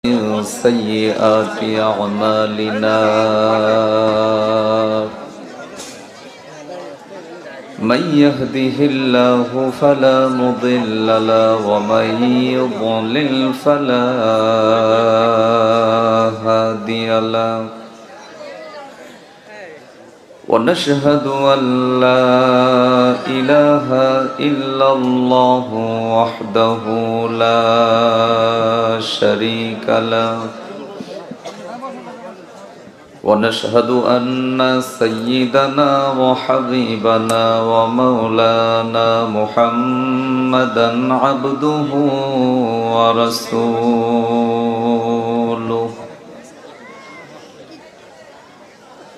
من سيئات أعمالنا من يهده الله فلا مضل له ومن يضلل فلا هادي له ونشهد أن لا إله إلا الله وحده لا شريك له ونشهد أن سيدنا وحبيبنا ومولانا محمدا عبده ورسوله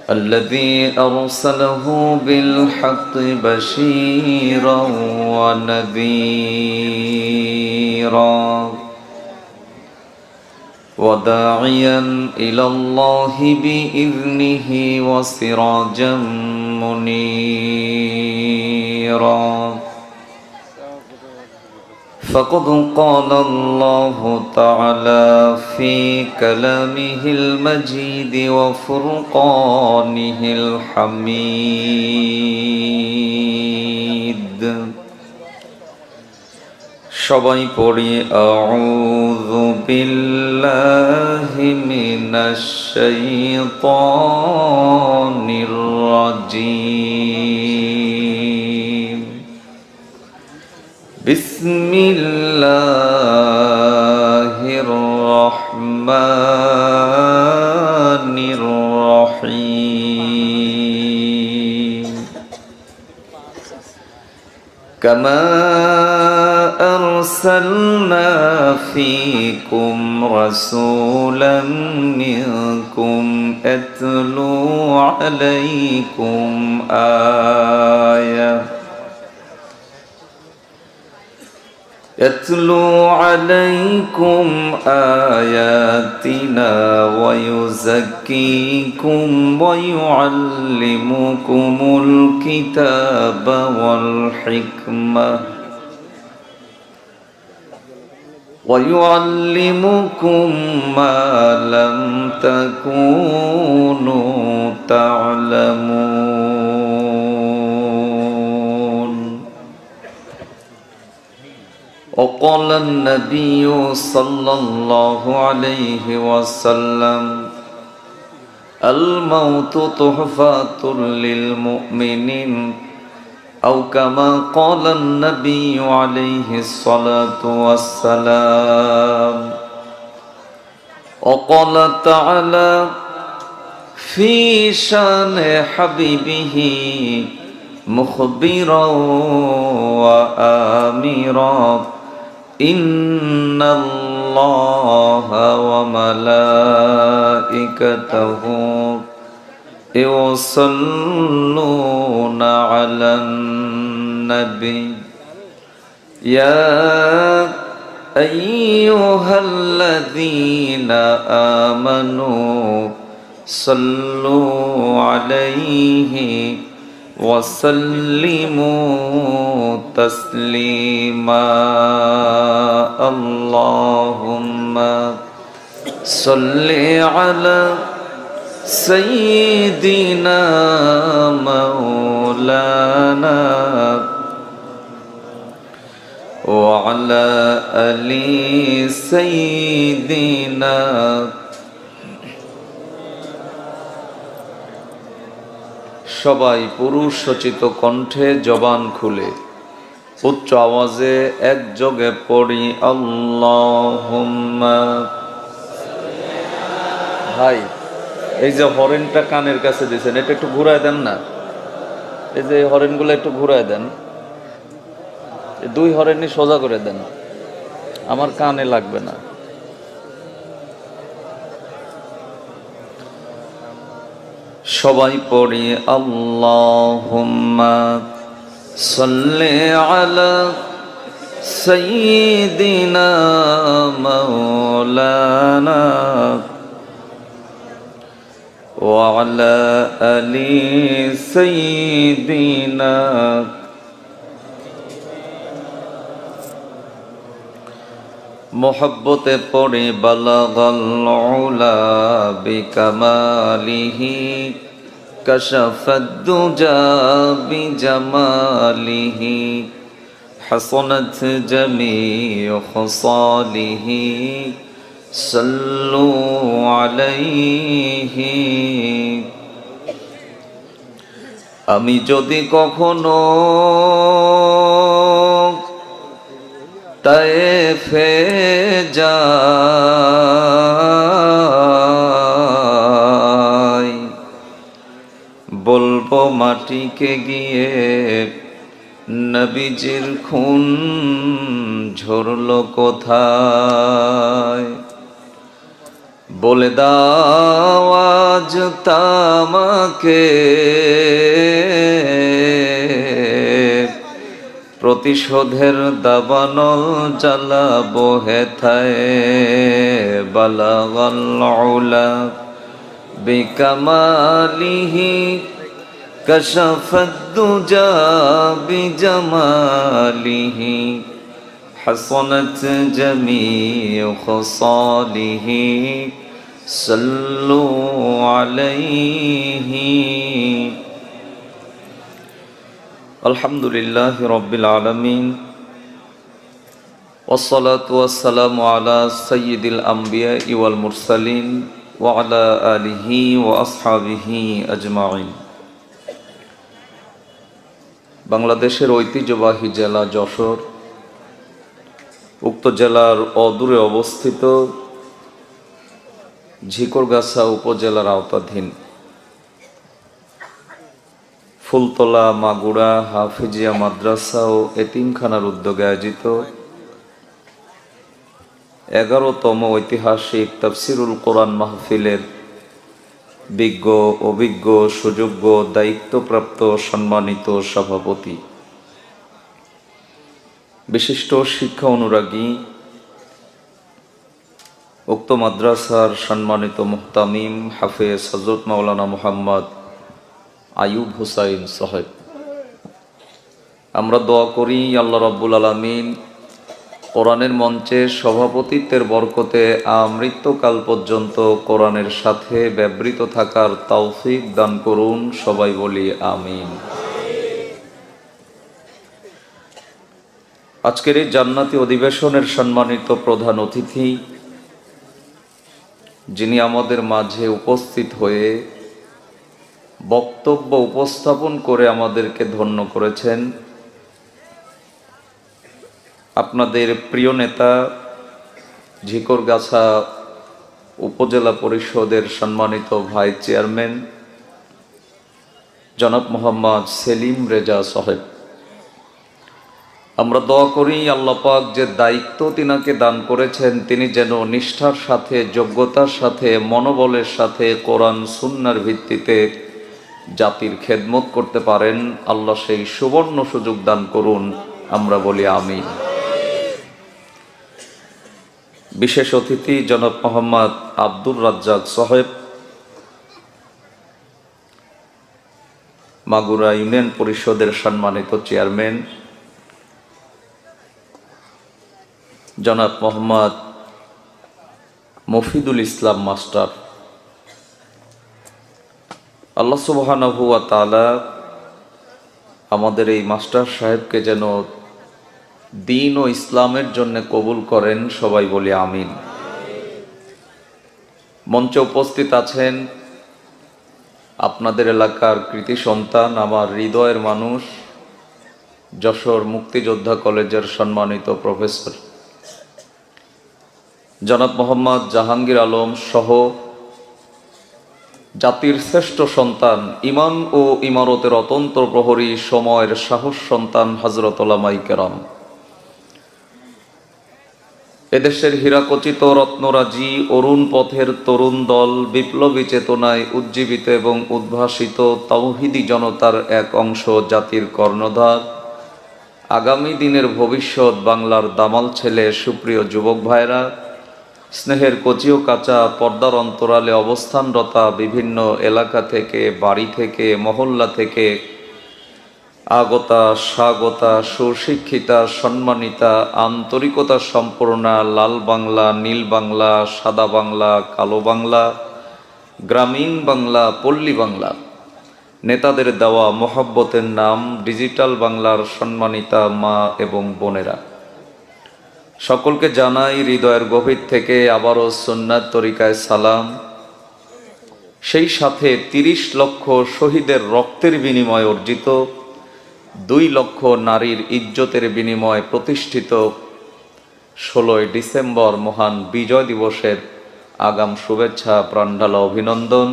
الذي أرسله بالحق بشيرا ونذيرا وداعيا إلى الله بإذنه وسراجا منيرا فقد قال الله تعالى في كلامه المجيد وفرقانه الحميد সবাই পড়ি আউযু বিল্লাহি মিনাশ শাইতানির রাজীম বিসমিল্লাহির রহমানির রহিম কামা أرسلنا فيكم رسولا منكم يتلو عليكم آياتنا ويزكيكم ويعلمكم الكتاب والحكمة ويعلمكم ما لم تكونوا تعلمون وقال النبي صلى الله عليه وسلم الموت تحفة للمؤمنين أو كما قال النبي عليه الصلاة والسلام وقال تعالى في شان حبيبه مخبرا وآمرا إن الله وملائكته يصلون على النبي يا أيها الذين آمنوا صلوا عليه وسلموا تسليما اللهم صل على سيدنا مولانا وعلى آل سيدنا সবাই পুরুষোচিত কণ্ঠে জবান খুলে উচ্চ আওয়াজে একযোগে পড়ি আল্লাহুম্মা। ভাই এই যে হরেনটা কানের কাছে দিয়েছেন, এটা একটু ঘুরায় দেন না। এই যে হরেনগুলো একটু ঘুরায় দেন, দুই হরেনই সোজা করে দেন, আমার কানে লাগবে না। সবাই পড়ি আল্লাহুম্মা সাল্লি আলা সাইয়্যিদিনা মাওলানা وعلى آل سيدنا मोहब्बते पड़े बलगल उला बिकमालिही कशफद्दुजा बिजमालिही हसनत जमीउ खसालिही सल्लु अलैहि। आमी यदि कखनो ताएफे যাই বলবো মাটিকে গিয়ে নবীজির খুন ঝরলো কোথায়। বলে দাও আজ তামাকে প্রতিশোধের দাবানল জ্বালাবো হেথায়। বালাগাল উলা বিকামালিহি কশফদ্দুজা বিজমালিহি হসনত জমিউ খসালিহি সাল্লু আলাইহি। আলহামদুলিল্লাহি রাব্বিল আলামিন ওয়াসসালাতু ওয়াসসালামু আলা সাইয়্যিদিল আমবিয়া ওয়াল মুরসালিন ওয়া আলা আলিহি ওয়া আসহাবিহি আজমাইন। বাংলাদেশের ঐতিহ্যবাহী জেলা যশোর, উক্ত জেলার অদূরে অবস্থিত ঝিকরগাছা উপজেলার আওতাধীন ফুলতলা মাগুরা হাফিজিয়া মাদ্রাসা ও এতিমখানার উদ্যোগে আয়োজিত 11তম ঐতিহাসিক তাফসিরুল কোরআন মাহফিলের বিজ্ঞ অভিজ্ঞ সুযোগ্য দায়িত্বপ্রাপ্ত সম্মানিত সভাপতি, বিশিষ্ট শিক্ষা অনুরাগী উক্ত মাদ্রাসার সম্মানিত মুহতামিম হাফেজ হযরত মাওলানা মুহাম্মদ আইয়ুব হুসাইন সাহেব, আমরা দোয়া করি আল্লাহ রাব্বুল আলামিন কোরআনের মঞ্চে সভাপতিত্বের বরকতে আমৃত্যুকাল পর্যন্ত কোরআনের সাথে ব্যবহৃত থাকার তৌফিক দান করুন। সবাই বলি আমিন। আজকের এই জান্নাতি অধিবেশনের সম্মানিত প্রধান অতিথি, যিনি আমাদের মাঝে উপস্থিত হয়ে বক্তব্য উপস্থাপন করে আমাদেরকে ধন্য করেছেন, আপনাদের প্রিয় নেতা ঝিকরগাছা উপজেলা পরিষদের সম্মানিত ভাইস চেয়ারম্যান জনাব মোহাম্মদ সেলিম রেজা সাহেব। আমরা দোয়া করি আল্লাহ পাক যে দায়িত্ব তিনাকে দান করেছেন, তিনি যেন নিষ্ঠার সাথে, যোগ্যতার সাথে, মনোবলের সাথে কোরআন সুন্নাহর ভিত্তিতে জাতির খেদমত করতে পারেন। আল্লাহ সেই সুবর্ণ সুযোগ দান করুন। আমরা বলি আমিন। বিশেষ অতিথি জনাব মোহাম্মদ আব্দুর রাজ্জাক সাহেব, মাগুরা ইউনিয়ন পরিষদের সম্মানিত চেয়ারম্যান জনাব মোহাম্মদ মফিদুল ইসলাম মাস্টার, আল্লাহ সুবহানাহু ওয়া তাআলা আমাদের এই মাস্টার সাহেবকে যেন দ্বীন ও ইসলামের জন্য কবুল করেন। সবাই বলি আমিন। মঞ্চে উপস্থিত আছেন আপনাদের এলাকার কৃতি সন্তান, আমার হৃদয়ের মানুষ, যশোর মুক্তিযোদ্ধা কলেজের সম্মানিত প্রফেসর জনাব মোহাম্মদ জাহাঙ্গীর আলম সহ জাতির শ্রেষ্ঠ সন্তান, ইমান ও ইমারতের অতন্ত্র প্রহরী, সময়ের সাহস সন্তান হযরত উলামায়ে কেরাম, এদেশের হীরাখচিত রত্নরাজি, অরুণ পথের তরুণ দল, বিপ্লবী চেতনায় উজ্জীবিত এবং উদ্ভাসিত তাওহীদি জনতার এক অংশ, জাতির কর্ণধার, আগামী দিনের ভবিষ্যৎ, বাংলার দামাল ছেলে, সুপ্রিয় যুবক ভাইরা, স্নেহের কচিও কাঁচা পর্দার অন্তরালে অবস্থানরতা বিভিন্ন এলাকা থেকে, বাড়ি থেকে, মহল্লা থেকে আগতা স্বাগতা সুশিক্ষিতা সম্মানিতা আন্তরিকতা সম্পূর্ণা লাল বাংলা, নীল বাংলা, সাদা বাংলা, কালো বাংলা, গ্রামীণ বাংলা, পল্লী বাংলা, নেতাদের দেওয়া মোহাব্বতের নাম ডিজিটাল বাংলার সম্মানিতা মা এবং বোনেরা, সকলকে জানাই হৃদয়ের গভীর থেকে আবারও সুন্নাত তরিকায় সালাম। সেই সাথে ৩০ লক্ষ শহীদের রক্তের বিনিময়ে অর্জিত, ২ লক্ষ নারীর ইজ্জতের বিনিময়ে প্রতিষ্ঠিত ১৬ই ডিসেম্বর মহান বিজয় দিবসের আগাম শুভেচ্ছা, প্রাণঢালা অভিনন্দন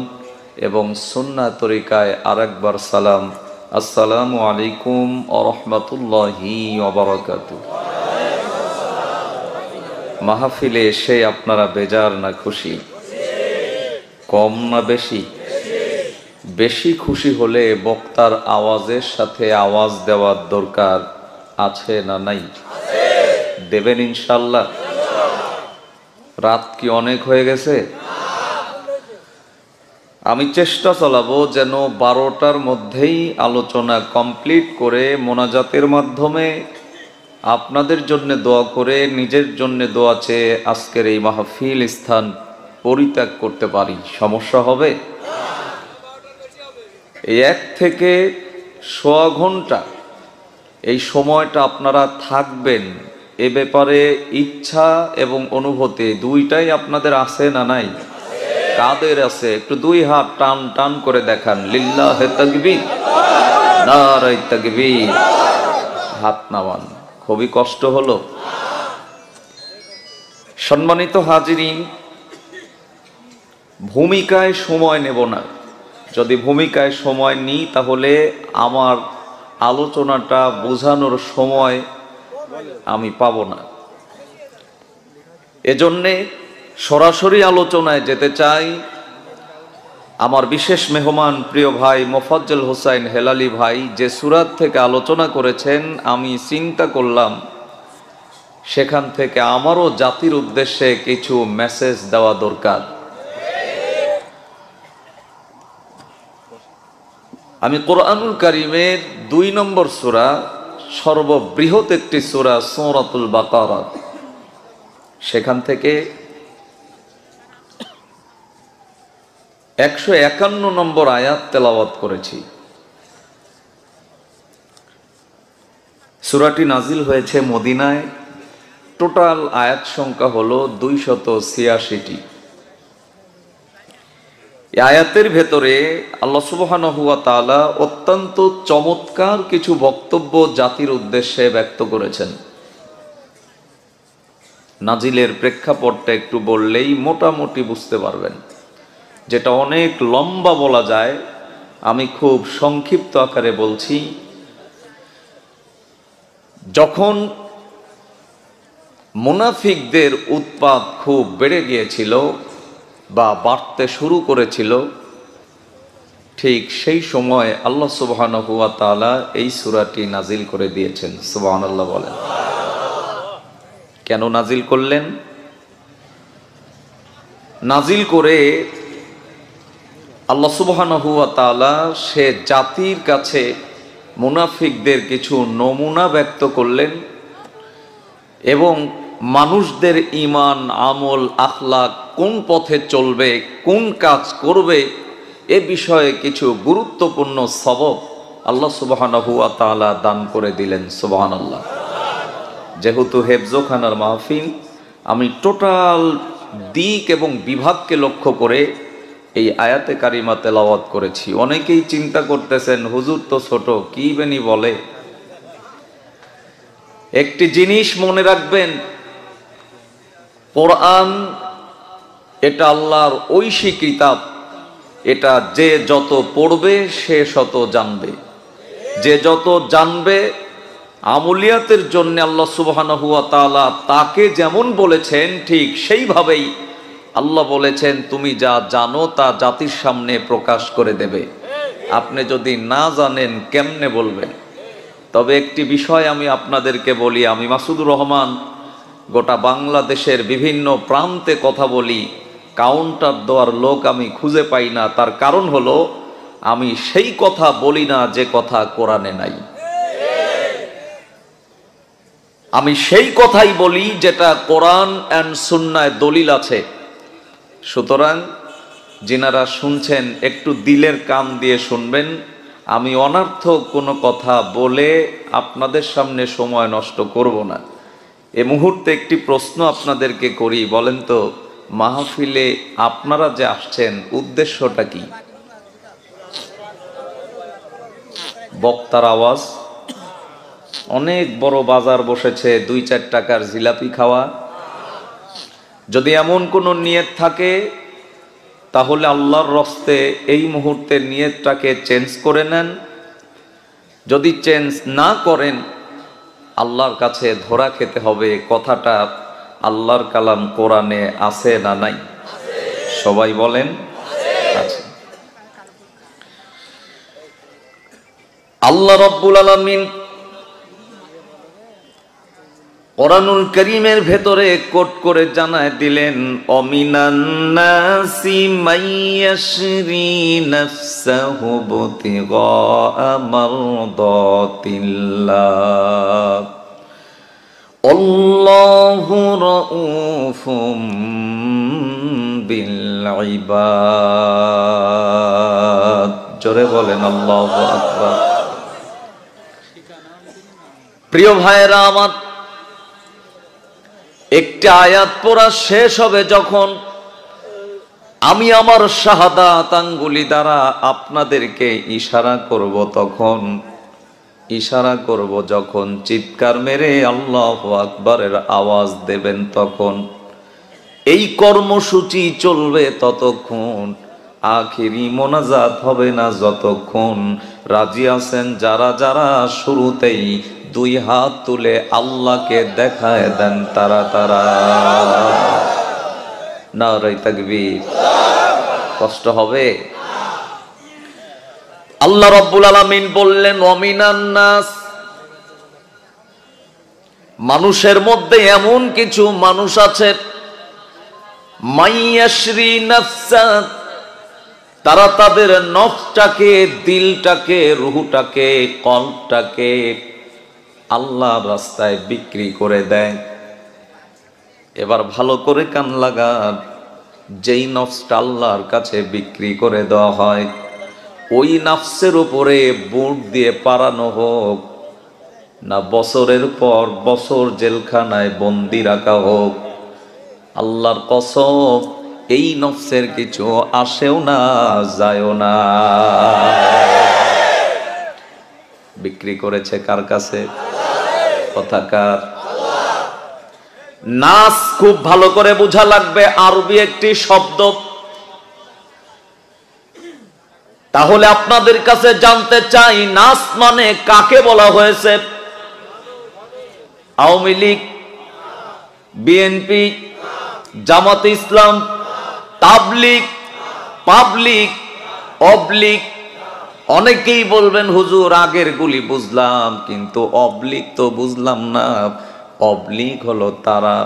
এবং সুন্নাত তরিকায় আরেকবার সালাম। আসসালামু আলাইকুম ওয়া রাহমাতুল্লাহি ওয়া বারাকাতুহু। মাহফিলে এসে আপনারা বেজার না খুশি? কম না বেশি? বেশি খুশি হলে বক্তার আওয়াজের সাথে আওয়াজ দেওয়ার দরকার আছে না নাই? দেবেন ইনশাল্লাহ? রাত কি অনেক হয়ে গেছে? আমি চেষ্টা চালাবো যেন 12টার মধ্যেই আলোচনা কমপ্লিট করে মোনাজাতের মাধ্যমে আপনাদের জন্য দোয়া করে নিজের জন্য দোয়া চেয়ে আজকের এই মাহফিল স্থান পরিত্যাগ করতে পারি। সমস্যা হবে? এই 1 থেকে সোয়া ঘন্টা এই সময়টা আপনারা থাকবেন, এ ব্যাপারে ইচ্ছা এবং অনুভূতি দুইটাই আপনাদের আছে না নাই? কাদের আছে? একটু 2 হাত টান টান করে দেখান। লিল্লাহে তাকবীর, নারায়ে তাকবীর। হাত নামান। খুবই কষ্ট হলো। সম্মানিত হাজিরিন, ভূমিকায় সময় নেব না। যদি ভূমিকায় সময় নিই তাহলে আমার আলোচনাটা বোঝানোর সময় আমি পাব না। এজন্যে সরাসরি আলোচনায় যেতে চাই। আমার বিশেষ মেহমান প্রিয় ভাই মোফাজ্জল হোসাইন হেলালি ভাই যে সূরা থেকে আলোচনা করেছেন, আমি চিন্তা করলাম সেখান থেকে আমারও জাতির উদ্দেশ্যে কিছু মেসেজ দেওয়া দরকার। আমি কোরআনুল কারীমের 2 নম্বর সূরা, সর্ববৃহৎ একটি সূরা সূরাতুল বাকারা, সেখান থেকে 151 নম্বর আয়াত তেলাওয়াত করেছি। সূরাটি নাজিল হয়েছে মদিনায়। টোটাল আয়াত সংখ্যা হলো 286টি। এই আয়াতের ভেতরে আল্লাহ সুবহানাহু ওয়া তাআলা অত্যন্ত চমৎকার কিছু বক্তব্য জাতির উদ্দেশ্যে ব্যক্ত করেছেন। নাজিলের প্রেক্ষাপটটা একটু বললেই মোটামুটি বুঝতে পারবেন। যেটা অনেক লম্বা বলা যায়, আমি খুব সংক্ষিপ্ত আকারে বলছি। যখন মুনাফিকদের উৎপাত খুব বেড়ে গিয়েছিল বা বাড়তে শুরু করেছিল, ঠিক সেই সময় আল্লাহ সুবহানাহু ওয়া তাআলা এই সূরাটি নাজিল করে দিয়েছেন। সুবহানাল্লাহ বলেন। কেন নাজিল করলেন? নাজিল করে আল্লাহ সুবহানাহু ওয়া তাআলা সে জাতির কাছে মুনাফিকদের কিছু নমুনা ব্যক্ত করলেন এবং মানুষদের ঈমান, আমল, আখলাক কোন পথে চলবে, কোন কাজ করবে, এ বিষয়ে কিছু গুরুত্বপূর্ণ সবক আল্লাহ সুবহানাহু ওয়া তাআলা দান করে দিলেন। সুবহানাল্লাহ। যেহেতু হেফজোখানার মাহফিল, আমি টোটাল দিক এবং বিভাগকে লক্ষ্য করে এই আয়াতে কারিমা তেলাওয়াত করেছি। অনেকেই চিন্তা করতেছেন, হুজুর তো ছোট, কি বেনি বলে। একটি জিনিস মনে রাখবেন, কোরআন এটা আল্লাহর ঐশী কিতাব। এটা যে যত পড়বে সে শত জানবে। যে যত জানবে, আমলিয়াতের জন্য আল্লাহ সুবহানাহু ওয়া তাআলা তাকে যেমন বলেছেন ঠিক সেইভাবেই আল্লাহ বলেছেন, তুমি যা জানো তা জাতির সামনে প্রকাশ করে দেবে। আপনি যদি না জানেন কেমনে বলবেন? তবে একটি বিষয় আমি আপনাদেরকে বলি, আমি মাসুদুর রহমান গোটা বাংলাদেশের বিভিন্ন প্রান্তে কথা বলি, কাউন্টার দেওয়ার লোক আমি খুঁজে পাই না। তার কারণ হলো আমি সেই কথা বলি না যে কথা কোরআনে নাই। আমি সেই কথাই বলি যেটা কোরআন এন্ড সুন্নায় দলিল আছে। সুতরাং যিনারা শুনছেন একটু দিলের কান দিয়ে শুনবেন। আমি অনর্থক কোনো কথা বলে আপনাদের সামনে সময় নষ্ট করব না। এ মুহূর্তে একটি প্রশ্ন আপনাদেরকে করি, বলেন তো মাহফিলে আপনারা যে আসছেন উদ্দেশ্যটা কি? বক্তার আওয়াজ, অনেক বড় বাজার বসেছে, 2-4 টাকার জিলাপি খাওয়া। যদি এমন কোনো নিয়ত থাকে তাহলে আল্লাহর রস্তে এই মুহূর্তে নিয়তটাকে চেঞ্জ করে নেন। যদি চেঞ্জ না করেন আল্লাহর কাছে ধরা খেতে হবে। কথাটা আল্লাহর কালাম কোরআনে আছে না নাই? সবাই বলেন আছে। আল্লাহ রাব্বুল আলামিন কোরআনুল কারীমের ভেতরে কোট করে জানায় দিলেন, অমিনান নাসি মাইয়াশরি নাফসাহু বুতিগা মারদাতিল্লাহ আল্লাহু রাউফুম বিল ইবাদ। জোরে বলেন আল্লাহু আকবার। প্রিয় ভাইরা আমার, একটি আয়াত পড়া শেষ হবে যখন আমি আমার শাহাদাত আঙ্গুলি দ্বারা আপনাদেরকে ইশারা করব, তখন ইশারা করব যখন চিৎকার মেরে আল্লাহু আকবারের আওয়াজ দেবেন তখন এই কর্মসূচি চলবে ততক্ষণ। আখিরি মোনাজাত হবে না যতক্ষণ। রাজি আছেন যারা যারা শুরুতেই 2 হাত তুলে আল্লাহকে দেখায় দেন তারা তারা। নারে তাকবীর। কষ্ট হবে? আল্লাহ রাব্বুল আলামিন বললেন ওয়ামিনান নাস, মানুষের মধ্যে এমন কিছু মানুষ আছে মাইয়াশরি নাফসা, তারা তাদের নফসটাকে, দিলটাকে, রুহটাকে, কলবটাকে আল্লাহর রাস্তায় বিক্রি করে দেয়। এবার ভালো করে কান লাগান, যেই নফসটা আল্লাহর কাছে বিক্রি করে দেওয়া হয় ওই নফসের উপরে বুট দিয়ে পারানো হোক, না বছরের পর বছর জেলখানায় বন্দি রাখা হোক, আল্লাহর কসম এই নফসের কিছু আসেও না যায়ও না। বিক্রি করেছে কার কাছে? কথাকার। নাস খুব ভালো করে বোঝা লাগবে, আরবি একটি শব্দ। তাহলে আপনাদের কাছে জানতে চাই নাস মানে কাকে বলা হয়েছে? আওয়ামী লীগ, বিএনপি, জামাত ইসলাম, তাবলিগ, পাবলিক, অবলিক। অনেকেই বলবেন হুজুর আগের গুলি বুঝলাম কিন্তু অবলিক তো বুঝলাম না। অবলিক হলো তারা,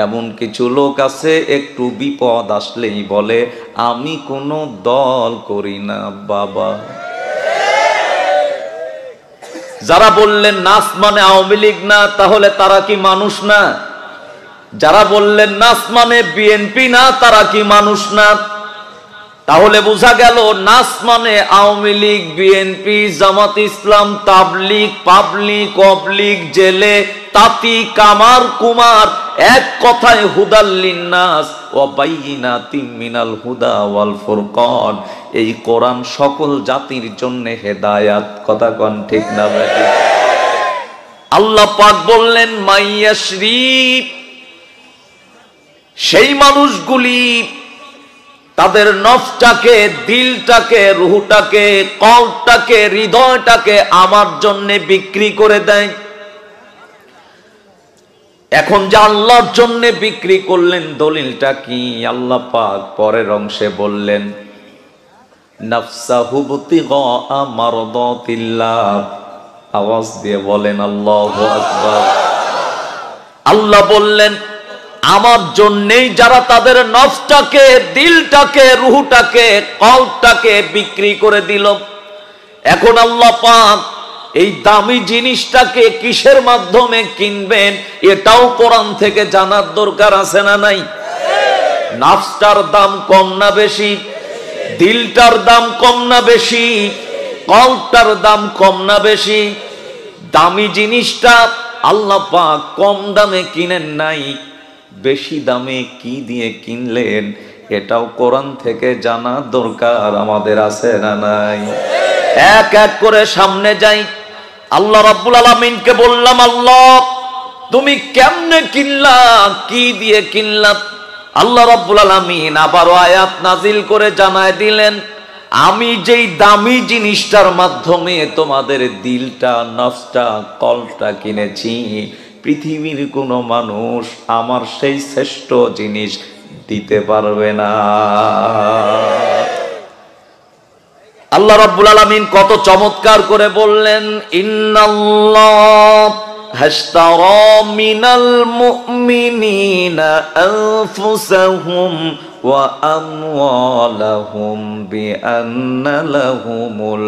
এমন কিছু লোক আছে একটু বিপদ আসলেই বলে আমি কোনো দল করি না বাবা। যারা বললেন নাস মানে আওয়ামী লীগ না, তাহলে তারা কি মানুষ না? যারা বললেন নাস মানে বিএনপি না, তারা কি মানুষ না? তাহলে বোঝা গেল নাস মানে আওয়ামী লীগ, বিএনপি, জামাত ইসলাম, তাবলিগ, পাবলিক, অবলিগ, জেলে, তাঁতি, কামার, কুমার, এক কথায় হুদাল্লিন নাস ওয়া বাইয়িনাতিম মিনাল হুদা ওয়াল ফুরকান। এই কোরআন সকল জাতির জন্য হেদায়াত। কথা কোন ঠিক না বেঠিক? আল্লাহ পাক বললেন মাইয়াশরি, সেই মানুষগুলি তাদের নফসটাকে, দিলটাকে, রুহটাকে, কলবটাকে, হৃদয়টাকে আমার জন্য বিক্রি করে দেয়। এখন যে আল্লাহর জন্য বিক্রি করলেন দলিলটা কি? আল্লাহ পাক পরের অংশে বললেন নাফসাহু বুতিগা মারদাতিল্লাহ। আওয়াজ দিয়ে বলেন আল্লাহু আকবার। আল্লাহ বললেন আমার জন্যই যারা তাদের নফসটাকে, দিলটাকে, রুহটাকে, কলবটাকে বিক্রি করে দিল। এখন আল্লাহ পাক এই দামি জিনিসটাকে কিসের মাধ্যমে কিনবেন এটাও কোরআন থেকে জানার দরকার আছে না নাই? নাফসটার দাম কম না বেশি? দিলটার দাম কম না বেশি? কলটার দাম কম না বেশি? দামি জিনিসটা আল্লাহ পাক কম দামে কিনেন নাই, বেশি দামে কি দিয়ে কিনলেন এটাও কোরআন থেকে জানা দরকার আমাদের আছে না নাই? এক এক করে সামনে যাই। আল্লাহ রাব্বুল আলামিনকে বললাম, আল্লাহ তুমি কেমনে কিনলা, কি দিয়ে কিনলা? আল্লাহ রাব্বুল আলামিন আবারও আয়াত নাজিল করে জানায় দিলেন, আমি যেই দামি জিনিসটার মাধ্যমে তোমাদের দিলটা, নফসটা, কলটা কিনেছি, পৃথিবীর কোনো মানুষ আমার সেই শ্রেষ্ঠ জিনিস দিতে পারবে না। আল্লাহ রাব্বুল আলামিন কত চমৎকার করে বললেন, ইন্নাল্লাহ হাশতারা মিনাল মুমিনিনা আনফুসাহুম ওয়া আমওয়ালাহুম বিআন্না লাহুমুল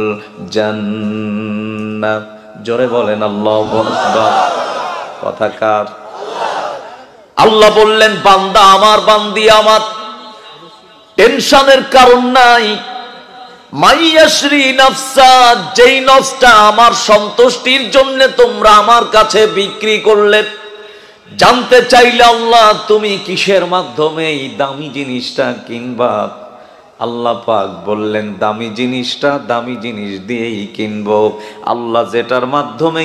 জান্নাহ। জোরে বলেন আল্লাহু আকবার। কথা কার? আল্লাহ বললেন, বান্দা আমার, বান্দি আমার, টেনশনের কারণ নাই। মাইয়াশরি নাফসা, যেই নফসটা আমার সন্তুষ্টির জন্য তোমরা আমার কাছে বিক্রি করলে, জানতে চাইলে আল্লাহ তুমি কিসের মাধ্যমে এই দামি জিনিসটা কিনবা? আল্লাহ পাক বললেন, দামি জিনিসটা দামি জিনিস দিয়েই কিনবো। আল্লাহ যেটার মাধ্যমে